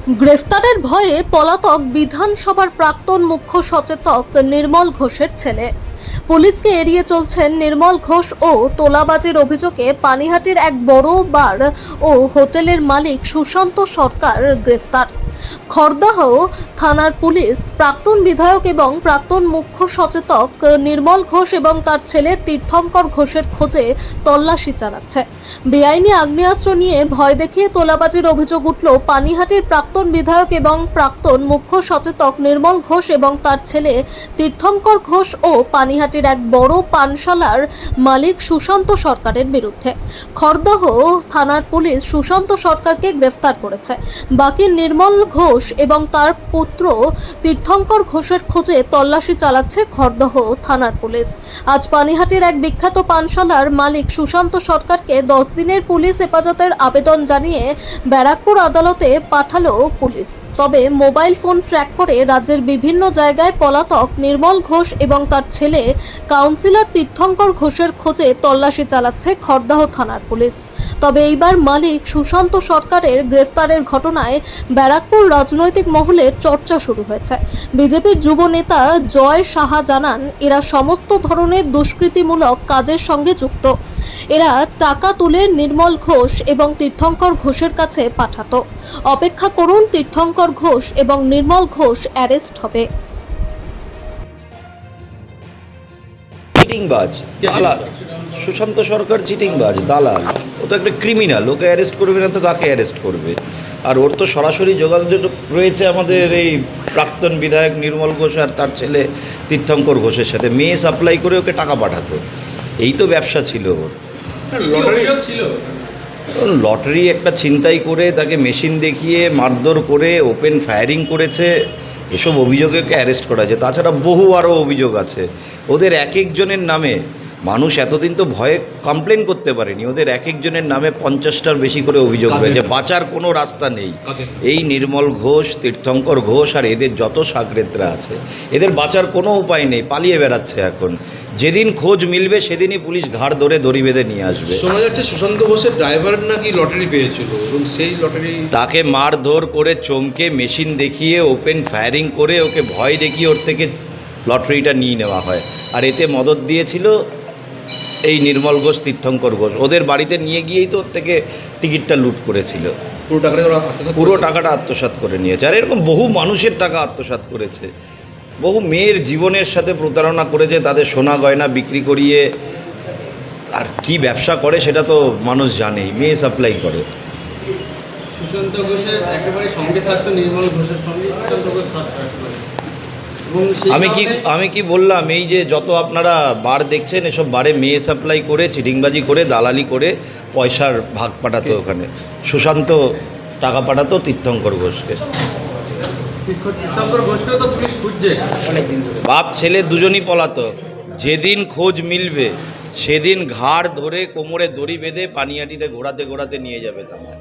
গ্রেফতারের ভয়ে পলাতক বিধানসভার প্রাক্তন মুখ্য সচেতক নির্মল ঘোষের ছেলে। পুলিশকে এড়িয়ে চলছেন নির্মল ঘোষ ও তোলাবাজির অভিযোগে পানিহাটির এক বড় বার ও হোটেলের মালিক সুশান্ত সরকার গ্রেফতার। খড়দাহ থানার পুলিশ প্রাক্তন বিধায়ক এবং প্রাক্তন মুখ্য সচেতক নির্মল ঘোষ এবং তার ছেলে তীর্থঙ্কর ঘোষের খোঁজে তল্লাশি চালাচ্ছে। বেআইনি আগ্নেয়াস্ত্র নিয়ে ভয় দেখিয়ে তোলাবাজির অভিযোগ উঠল পানিহাটির প্রাক্তন বিধায়ক এবং প্রাক্তন মুখ্য সচেতক নির্মল ঘোষ এবং তার ছেলে তীর্থঙ্কর ঘোষ ও পানিহাটির এক বড় পানশালার মালিক সুশান্ত সরকারের বিরুদ্ধে। খড়দাহ থানার পুলিশ সুশান্ত সরকারকে গ্রেফতার করেছে। বাকি নির্মল ঘোষ এবং তার পুত্র তীর্থঙ্কর ঘোষের খোঁজে তল্লাশি চালাচ্ছে খড়দহ থানার পুলিশ। আজ পানিহাটির এক বিখ্যাত পানশালার মালিক সুশান্ত সরকারকে 10 দিনের পুলিশ হেফাজতের আবেদন জানিয়ে ব্যারাকপুর আদালতে পাঠালো পুলিশ। তবে মোবাইল ফোন ট্র্যাক করে রাজ্যের বিভিন্ন জায়গায় পলাতক নির্মল ঘোষ এবং তার ছেলে কাউন্সিলর তীর্থঙ্কর ঘোষের খোঁজে তল্লাশি চালাচ্ছে খড়দহ থানার পুলিশ। তবে এইবার মালিক সুশান্ত সরকারের গ্রেফতারের ঘটনায় ব্যারাকপুর রাজনৈতিক মহলে চর্চা শুরু হয়েছে। বিজেপির যুব নেতা জয় সাহা জানান, এরা সমস্ত ধরনের দুষ্কৃতিমূলক কাজের সঙ্গে যুক্ত। এরা টাকা তুলে নির্মল ঘোষ এবং তীর্থঙ্কর ঘোষের কাছে পাঠাতো। অপেক্ষা করুন, তীর্থঙ্কর ঘোষ এবং নির্মল ঘোষ অ্যারেস্ট হবে। চিটিংবাজ দালাল সুশান্ত সরকার, চিটিংবাজ দালাল। ও তো একটা ক্রিমিনাল, ওকে অ্যারেস্ট করবে না তো কাকে অ্যারেস্ট করবে? আর ওর তো সরাসরি যোগাযোগ রয়েছে আমাদের এই প্রাক্তন বিধায়ক নির্মল ঘোষ আর তার ছেলে তীর্থঙ্কর ঘোষের সাথে। মেয়ে সাপ্লাই করে ওকে টাকা পাঠাতো, এই তো ব্যবসা ছিল ওর। লটারি একটা ছিনতাই করে তাকে মেশিন দেখিয়ে মারধর করে ওপেন ফায়ারিং করেছে, এসব অভিযোগে অ্যারেস্ট করা হয়েছে। তাছাড়া বহু আরও অভিযোগ আছে ওদের। এক একজনের নামে মানুষ এতদিন তো ভয়ে কমপ্লেন করতে পারেনি, ওদের এক একজনের নামে 50টার বেশি করে অভিযোগ রয়েছে। বাঁচার কোনো রাস্তা নেই। এই নির্মল ঘোষ, তীর্থঙ্কর ঘোষ আর এদের যত সাগরেদরা আছে, এদের বাঁচার কোনো উপায় নেই, পালিয়ে বেড়াচ্ছে এখন। যেদিন খোঁজ মিলবে সেদিনই পুলিশ ঘাড় ধরে দড়ি বেঁধে নিয়ে আসবে। শোনা যাচ্ছে সুশান্ত ঘোষের ড্রাইভার নাকি লটারি পেয়েছিল এবং সেই লটারি তাকে মারধর করে চমকে মেশিন দেখিয়ে ওপেন ফায়ারিং করে ওকে ভয় দেখিয়ে ওর থেকে লটারিটা নিয়ে নেওয়া হয়। আর এতে মদত দিয়েছিল এই নির্মল ঘোষ, তীর্থঙ্কর ঘোষ। ওদের বাড়িতে নিয়ে গিয়েই তো ওর থেকে টিকিটটা লুট করেছিল। পুরো টাকাটা আত্মসাৎ করে নিয়েছে। আর এরকম বহু মানুষের টাকা আত্মসাৎ করেছে, বহু মেয়ের জীবনের সাথে প্রতারণা করেছে, তাদের সোনা গয়না বিক্রি করিয়ে। আর কি ব্যবসা করে সেটা তো মানুষ জানেই, মেয়ে সাপ্লাই করে। সুশান্ত ঘোষের একেবারে সঙ্গে থাকতো নির্মল ঘোষের সঙ্গে সুশান্ত ঘোষ থাকতো। আমি কি বললাম, এই যে যত আপনারা বার দেখছেন, এসব বারে মেয়ে সাপ্লাই করে, চিটিংবাজি করে, দালালি করে পয়সার ভাগ পাঠাতো ওখানে। সুশান্ত টাকা পাঠাতো তীর্থঙ্কর ঘোষকে। তীর্থঙ্কর ঘোষকেও তো পুলিশ খুঁজছে অনেকদিন ধরে। বাপ ছেলে দুজনই পলাতক। যেদিন খোঁজ মিলবে সেদিন ঘাড় ধরে কোমরে দড়ি বেঁধে পানিহাটিতে ঘোরাতে ঘোরাতে নিয়ে যাবে তাকে।